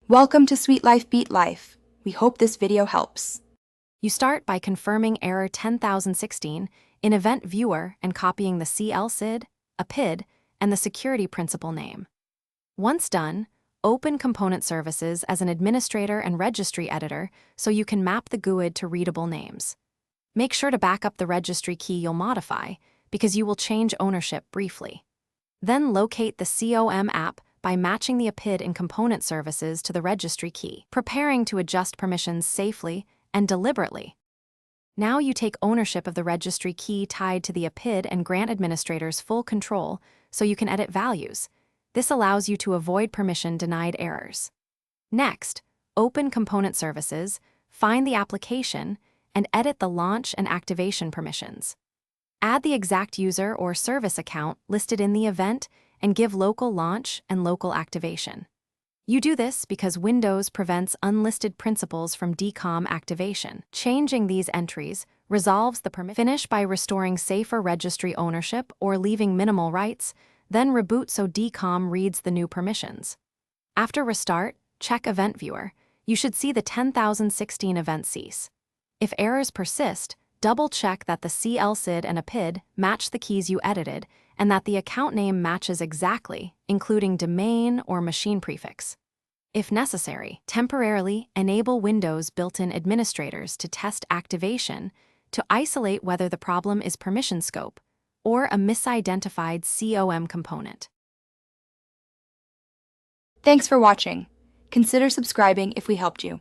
Welcome to Sweet Life Beat Life. We hope this video helps. You start by confirming error 10016 in Event Viewer and copying the CL-SID, APID, and the security principal name. Once done, open Component Services as an administrator and registry editor so you can map the GUID to readable names. Make sure to back up the registry key you'll modify because you will change ownership briefly. Then locate the COM app by matching the APID in Component Services to the registry key, preparing to adjust permissions safely and deliberately. Now you take ownership of the registry key tied to the APID and grant administrators full control so you can edit values. This allows you to avoid permission-denied errors. Next, open Component Services, find the application, and edit the launch and activation permissions. Add the exact user or service account listed in the event and give local launch and local activation. You do this because Windows prevents unlisted principals from DCOM activation. Changing these entries resolves the permission. Finish by restoring safer registry ownership or leaving minimal rights, then reboot so DCOM reads the new permissions. After restart, check Event Viewer. You should see the 10016 event cease. If errors persist, double-check that the CL-SID and APID match the keys you edited and that the account name matches exactly, including domain or machine prefix. If necessary, temporarily enable Windows built-in administrators to test activation to isolate whether the problem is permission scope or a misidentified COM component. Thanks for watching. Consider subscribing if we helped you.